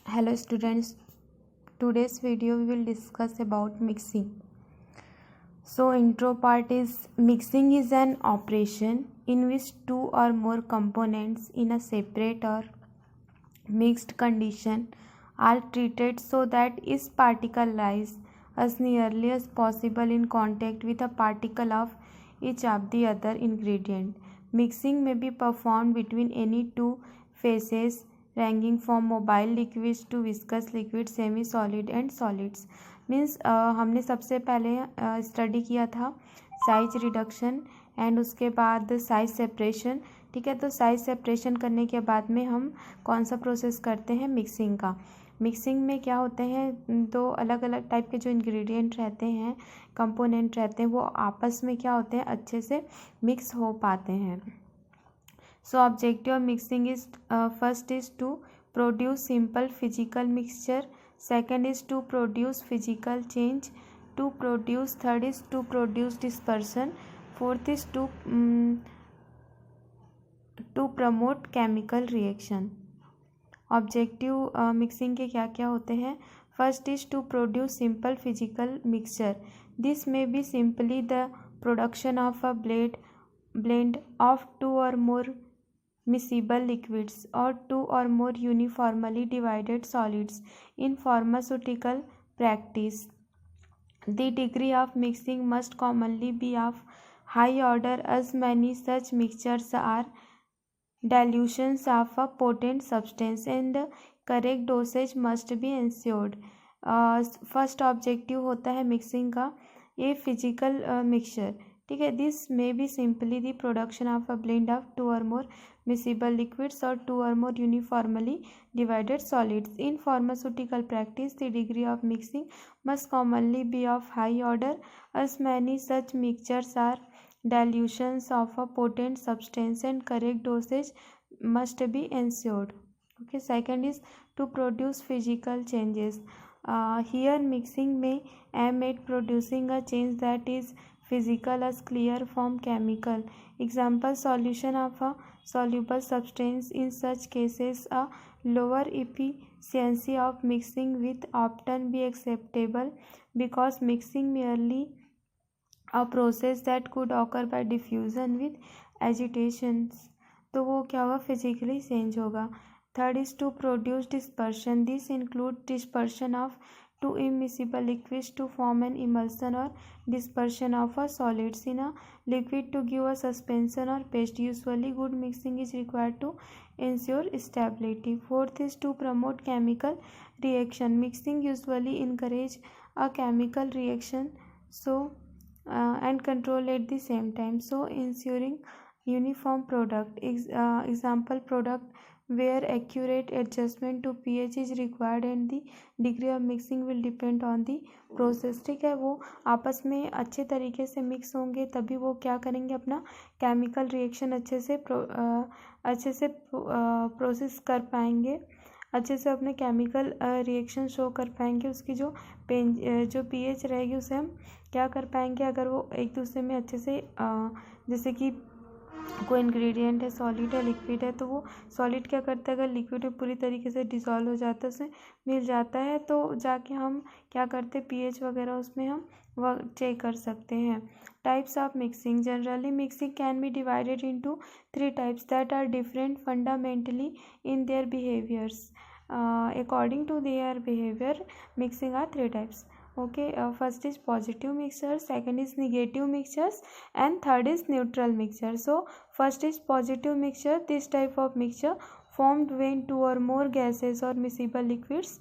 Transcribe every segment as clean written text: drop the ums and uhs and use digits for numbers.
Hello students, today's video we will discuss about mixing. So intro part is mixing is an operation in which two or more components in a separate or mixed condition are treated so that each particle lies as nearly as possible in contact with a particle of each of the other ingredient. Mixing may be performed between any two phases ranging from mobile liquids to viscous liquids, semi solid and solids. Means हमने सबसे पहले study किया था size reduction and उसके बाद size separation. ठीक है, तो साइज सेपरेशन करने के बाद में हम कौन सा प्रोसेस करते हैं, मिक्सिंग का. मिक्सिंग में क्या होते हैं, दो अलग अलग टाइप के जो इंग्रेडिएंट रहते हैं, कंपोनेंट रहते हैं, वो आपस में क्या होते हैं, अच्छे से मिक्स हो पाते हैं. So objective of mixing is first is to produce simple physical mixture, second is to produce physical change, to produce, third is to produce dispersion, fourth is to promote chemical reaction. Objective mixing के क्या क्या होते हैं. First is to produce simple physical mixture. This may be simply the production of a blend of two or more miscible liquids or two or more uniformly divided solids. In pharmaceutical practice, the degree of mixing must commonly be of high order, as many such mixtures are dilutions of a potent substance and correct dosage must be ensured. First objective होता है mixing का ये physical mixture. ठीक है, this may be simply the production of a blend of two और more miscible liquids or two or more uniformly divided solids. In pharmaceutical practice, the degree of mixing must commonly be of high order, as many such mixtures are dilutions of a potent substance and correct dosage must be ensured. Okay, second is to produce physical changes. Here mixing may aim at producing a change that is physical as clear from chemical. Example, solution of a soluble substance. In such cases, a lower efficiency of mixing with often be acceptable because mixing merely a process that could occur by diffusion with agitations. तो वो क्या होगा, physically change होगा. Third is to produce dispersion. This include dispersion of two immiscible liquids to form an emulsion or dispersion of a solids in a liquid to give a suspension or paste. Usually good mixing is required to ensure stability. Fourth is to promote chemical reaction. Mixing usually encourage a chemical reaction and control at the same time, so ensuring uniform product. Example, product where accurate adjustment to pH is required and the degree of mixing will depend on the process. ठीक है, वो आपस में अच्छे तरीके से mix होंगे तभी वो क्या करेंगे, अपना केमिकल रिएक्शन अच्छे से प्रोसेस कर पाएंगे, अच्छे से अपने केमिकल रिएक्शन शो कर पाएंगे. उसकी जो pH रहेगी उसे हम क्या कर पाएंगे, अगर वो एक दूसरे में अच्छे से जैसे कि कोई इंग्रेडिएंट है, सॉलिड है, लिक्विड है, तो वो सॉलिड क्या करता है, अगर लिक्विड में पूरी तरीके से डिसॉल्व हो जाता है, उसमें मिल जाता है, तो जाके हम क्या करते हैं, पीएच वगैरह उसमें हम वह चेक कर सकते हैं. Types of mixing. Generally mixing can be divided into 3 types that are different fundamentally in their behaviours. According to their behaviour mixing are 3 types. Okay, first is positive mixture, second is negative mixtures and third is neutral mixture. So first is positive mixture. This type of mixture formed when two or more gases or miscible liquids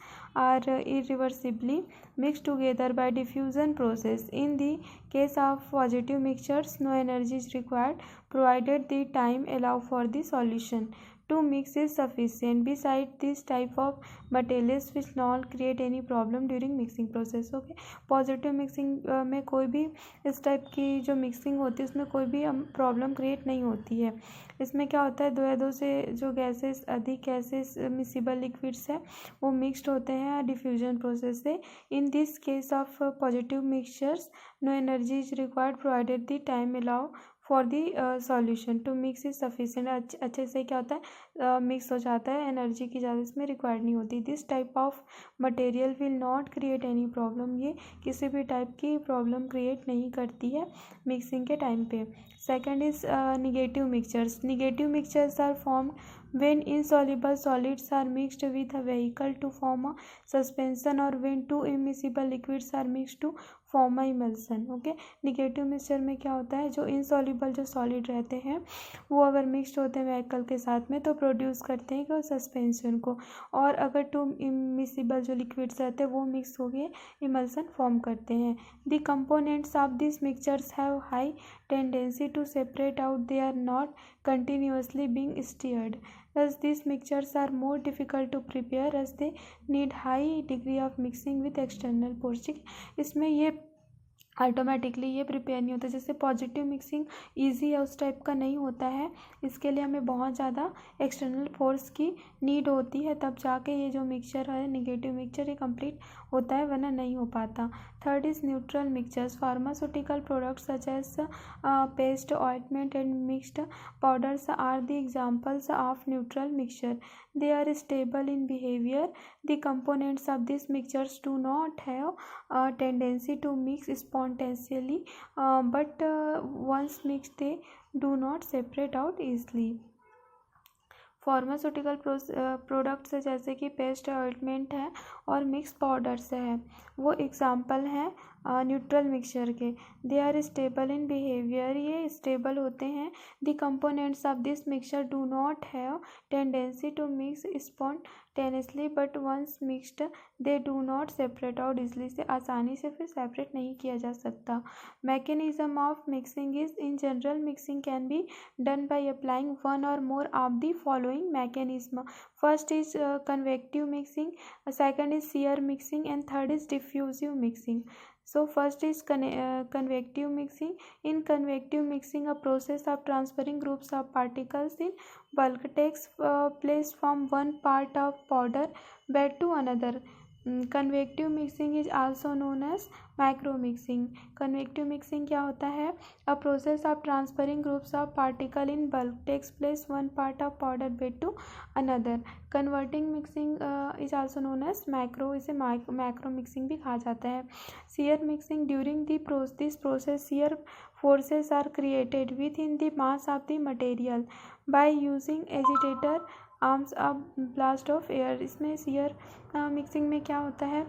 are irreversibly mixed together by diffusion process. In the case of positive mixtures, no energy is required provided the time allow for the solution to mix is sufficient. Besides, this type of materials which not create any problem during mixing process. Okay, positive mixing में कोई भी इस type की जो mixing होती है उसमें कोई भी प्रॉब्लम क्रिएट नहीं होती है. इसमें क्या होता है, दो या दो से जो गैसेस, अधिक गैसेस मिसिबल लिक्विड्स है वो मिक्सड होते हैं डिफ्यूजन प्रोसेस से. In this case of positive mixtures no energy is required provided the time allow for the solution to mix is sufficient. अच्छे से क्या होता है मिक्स हो जाता है, एनर्जी की ज़्यादा इसमें रिक्वायर्ड नहीं होती। This type of material will not create any problem, ये किसी भी टाइप की प्रॉब्लम क्रिएट नहीं करती है मिक्सिंग के टाइम पे। Second is negative mixtures. Negative mixtures are formed when insoluble solids are mixed with a vehicle to form a suspension or when two immiscible liquids are mixed to form emulsion. Okay, negative mixture में क्या होता है, जो insoluble जो solid रहते हैं वो अगर मिक्सड होते हैं व्हीकल के साथ में तो प्रोड्यूस करते हैं कि सस्पेंशन को, और अगर टू इमिसिबल जो लिक्विड्स रहते हैं वो मिक्स हो गए इमल्सन फॉर्म करते हैं। The components of this mixtures have high tendency to separate out, they are not continuously being stirred. Thus, these mixtures are more difficult to prepare as they need high degree of mixing with external force। इसमें ये automatically ये prepare नहीं होता, जैसे positive mixing easy है उस type का नहीं होता है, इसके लिए हमें बहुत ज़्यादा एक्सटर्नल फोर्स की नीड होती है, तब जाके ये जो मिक्सचर है निगेटिव मिक्सचर ये कंप्लीट होता है, वरना नहीं हो पाता। Third is neutral mixtures. Pharmaceutical products such as paste, ointment and mixed powders are the examples of neutral mixture. They are stable in behavior. The components of these mixtures do not have a tendency to mix spontaneously, but once mixed they do not separate out easily। Pharmaceutical products है जैसे कि paste है, ointment है और mix powders है, वो example हैं neutral mixture के। They are stable in behaviour, ये स्टेबल होते हैं। The components of this mixture do not have tendency to mix spontaneously but once mixed they do not separate out easily, से आसानी से फिर सेपरेट नहीं किया जा सकता। Mechanism of mixing is in general mixing can be done by applying one or more of the following mechanism। First is convective mixing, second is shear mixing and third is diffusive mixing। So first is convective mixing। In convective mixing, a process of transferring groups of particles in bulk takes place from one part of powder bed to another। Convective mixing is also known as micro mixing. Convective mixing क्या होता है, a process of transferring groups of particle in bulk takes place one part of powder bed to another. Converting mixing is also known as macro, इसे macro mixing भी कहा जाता है। Shear mixing, during this process shear forces are created within the mass of the material by using agitator arms of blast of air। इसमें shear mixing में क्या होता है,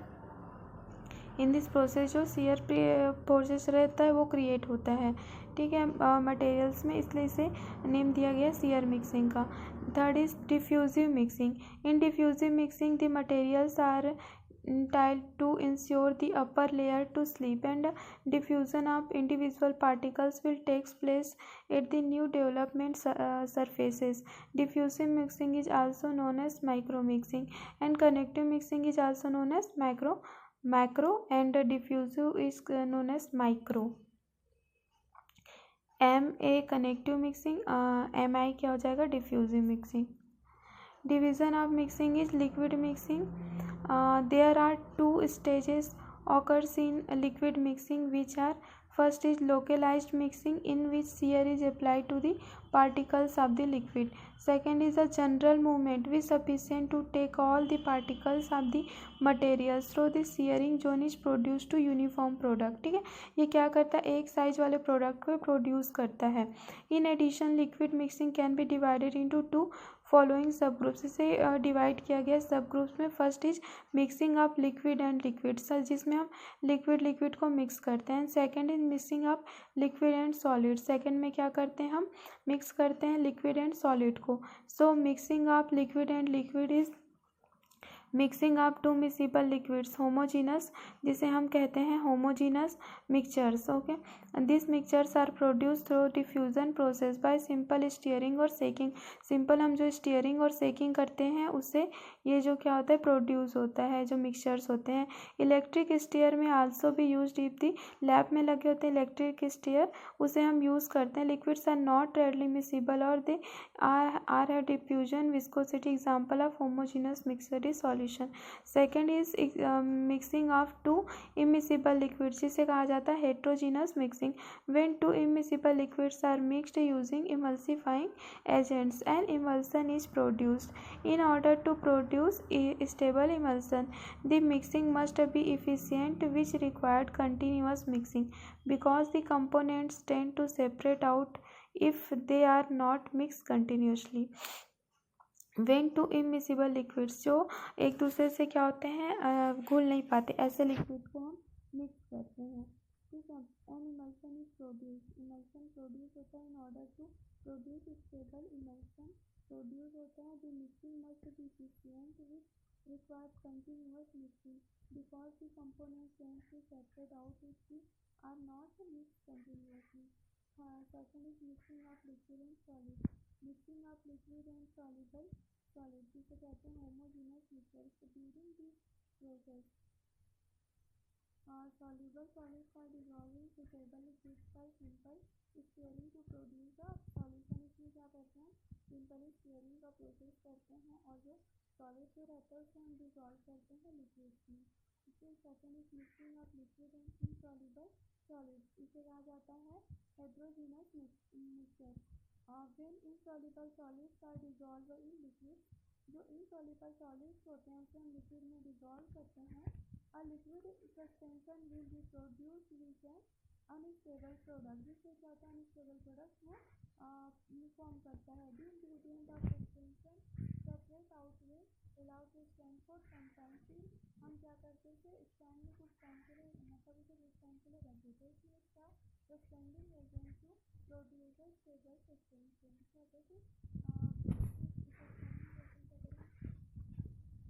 इन दिस प्रोसेस जो शियर प्रोसेस रहता है वो क्रिएट होता है, ठीक है, मटेरियल्स में, इसलिए इसे नेम दिया गया शियर मिक्सिंग का। Third is diffusive mixing. In diffusive mixing the materials are tiled to ensure the upper layer to sleep and diffusion of individual particles will take place at the new development surfaces। Diffusive mixing is also known as micro mixing and connective mixing is also known as macro and diffusive is known as micro। MA connective mixing, MI क्या हो जाएगा diffusive mixing. Division of mixing is liquid mixing। There are two stages occurs in liquid mixing which are, first is localized mixing in which shear is applied to the particles of the liquid। Second is a general movement which is sufficient to take all the particles of the material through the shearing zone is produced to uniform product। ठीक है, ये क्या करता है, एक size वाले product को produce करता है। In addition liquid mixing can be divided into two following sub groups, इसे डिवाइड किया गया सब ग्रुप्स में। First is mixing of liquid and liquid, sir जिसमें हम लिक्विड को मिक्स करते हैं। Second is mixing of liquid and solid, second में क्या करते हैं हम मिक्स करते हैं लिक्विड एंड सॉलिड को। So mixing of liquid and liquid is mixing of two miscible liquids homogeneous, जिसे हम कहते हैं homogeneous mixtures. Okay, this mixtures are produce through diffusion process by simple stirring or shaking. Simple हम जो steering or सेकिंग करते हैं उससे ये जो क्या होता है प्रोड्यूस होता है जो मिक्सचर्स होते हैं। इलेक्ट्रिक स्टीयर में आल्सो भी यूज इफ दी लैब में लगे होते हैं इलेक्ट्रिक स्टीयर, उसे हम यूज़ करते हैं। Liquids are not readily miscible or they are have diffusion viscosity. Example of homogeneous mixture is solution. Second is mixing of two immiscible liquid, जिसे कहा जाता है heterogeneous mixing. When two immiscible liquids are mixed using emulsifying agents an emulsion is produced. In order to produce stable emulsion the mixing must be efficient, which required continuous mixing because the components tend to separate out if they are not mixed continuously. When two immiscible liquids, जो एक दूसरे से क्या होते हैं, घुल नहीं पाते, ऐसे लिक्विड को हम मिक्स करते हैं, ठीक है। An emulsion is produce, emulsion produce होता है in order to produce stable emulsion produce होता है। The mixing must be efficient which requires continuous mixing because the components tend to separate out if they are not mixed continuously. Second is mixing of liquid and solid. Mixing of liquid and soluble solid, जिसे कहते हैं homogeneous mixtures. During this process, soluble solids are dissolving suitable liquids by simple stirring to produce a solution. इसमें क्या करते हैं, simply steering का process करते हैं और जो सॉलिड जो रहता है उसे हम डिजॉल्व करते हैं लिक्विड में। फिर second is mixing of liquid and insoluble solid, इसे कहा जाता है heterogeneous mixture. When insoluble solids are dissolve in liquid, जो इनसॉल्युबल सॉलिड्स होते हैं उसे हम लिक्विड में डिजॉल्व करते हैं। A liquid suspension will be produce which an unstable product, जिससे क्या होता है अनस्टेबल प्रोडक्ट वो फॉर्म करता है। The ingredient of suspension separate out में allow to stand for some time. फिर हम क्या करते थे, स्टैंड में कुछ टाइम के लिए, मतलब उसे कुछ टाइम के लिए रख देते। इसमें इसका suspending agent to produce stable suspension, कहते हैं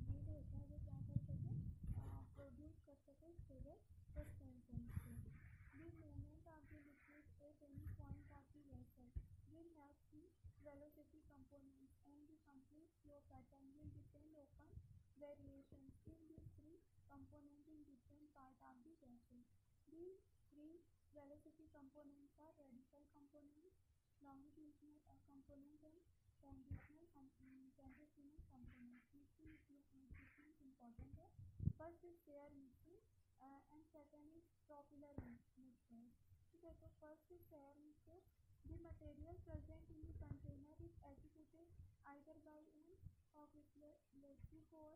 नीड होता है वो क्या कर सके, प्रोड्यूस कर सके स्टेबल सस्पेंशन को। The movement of the liquid at any point of the vessel will have the velocity components and the complete flow pattern will depend upon variations in these three components in different part of the vessel. These three velocity components are radical components, longitudinal component and transitional components. Mixing is important है। First is pair mixing and second is propeller mixture, ठीक है। तो first is pair mixture. The material present in the container is executed either by an oscillating or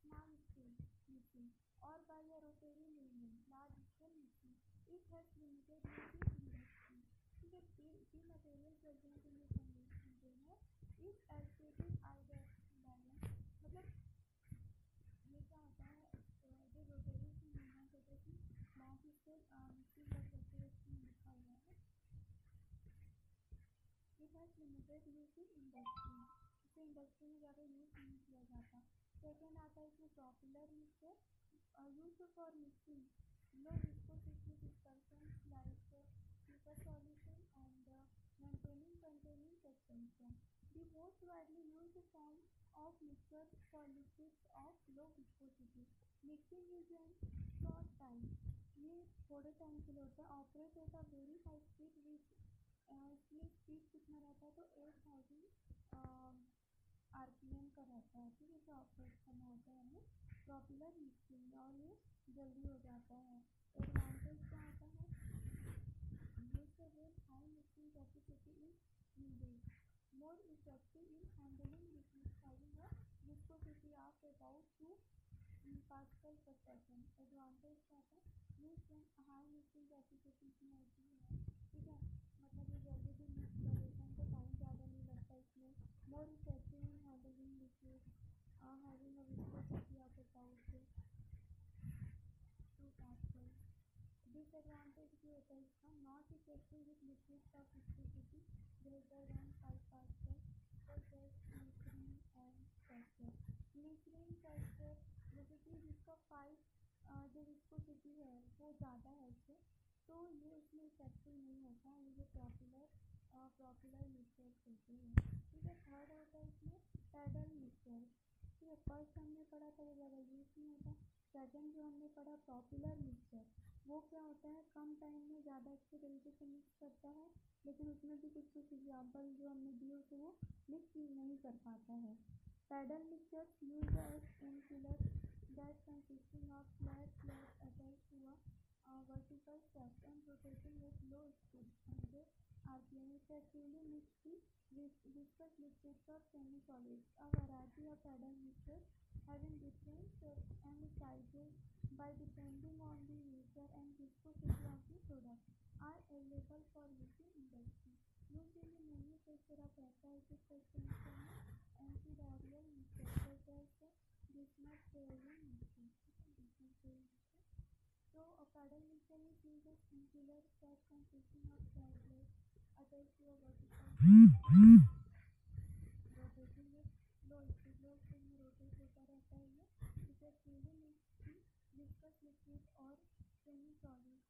small scale mixing or by a rotary milling large scale mixing. It has limited use in industry, ठीक है। The material present in the container is executed either by an, मतलब ये क्या होता है, जो rotary की movement होती है कि लार्ज स्केल मिक्सिंग कर सकते हैं, इसमें लिखा हुआ है। It has limited use in industry, इसे इंडस्ट्री में ज़्यादा यूज नहीं किया जाता। सेकेंड आता है इसमें propeller mixture, use for mixing low viscosity dispersions like super solution and maintaining containing suspension. The most widely used form of mixture for liquids of low viscosity. Mixing is in short time. ये थोड़े time के लिए होता है। Operate at a very high speed which, इसमें speed कितना रहता है तो 8000 RPM का रहता है, ठीक है। इसे ऑपरेट करना होता है हमें प्रॉपुलर मिक्सिंग और ये जल्दी हो जाता है। एडवांटेज क्या होता है, high mixing capacity is needed, more effective in handling liquids having a viscosity of about 2 pascal per second. Advantage क्या है, हाई मिक्सिंग कैपेसिटी इसमें होती है, ठीक है। मतलब ये जल्दी भी मिक्स कर देते हैं तो टाइम ज़्यादा नहीं लगता इसमें। More effective in handling liquid having a viscosity of about 2 pascal। Disadvantage भी होता है इसका, not effective with liquids of viscosity greater than 5 pascal such as glycerine and castor. Glycerine castor जैसे कि जिसका 5 जो विस्कोसिटी है वो ज़्यादा है इससे, तो ये इसमें इफेक्टिव नहीं होता है, ये जो प्रॉपुलर मिक्सचर होते हैं, ठीक है। थर्ड होता है इसमें पैडल मिक्सचर, ठीक है। फर्स्ट हमने पढ़ा था वो ज़्यादा यूज नहीं होता। सेकेंड जो हमने पढ़ा प्रॉपुलर मिक्सचर, वो क्या होता है, कम टाइम में ज़्यादा अच्छे तरीके से मिक्स करता है, लेकिन उसमें भी कुछ कुछ एग्जाम्पल जो हमने दिए उसे वो मिक्स नहीं कर पाता है। Paddle mixture use in vertical steps and rotating with low speed 100 rpm effectively mix the viscous liquids or semi-solids. A variety of paddle mixtures having different shapes and sizes by depending on the nature and viscosity of the product are available for use in industry. Used in the manufacture of peptides, suspension, antidiarrheal mixture such as bismuth sterolin mixture. So a paddle mixture is used as insular set consisting of tablets attached to a vertical rotating with low speed में rotate होता रहता है ये effectively mix the viscous liquid और semi solid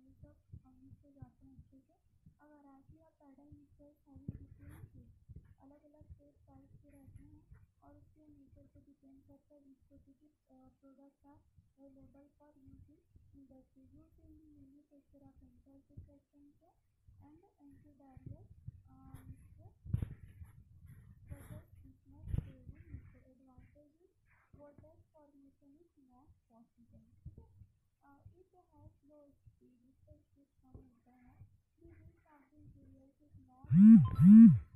ये सब mix हो जाते हैं अच्छे से. A variety of paddle mixtures having different shapes अलग अलग शेप साइज के रहते हैं और उसके नेचर पे डिपेंड करता है viscosity product are available for use in industry used in the manufacture of enzyme suspension and antidiarrheal mixture such as bismuth sterolin mixture. Advantage is voltage formation is not possible. It has low speed, इसका speed कम होता है. The weight of the materials is not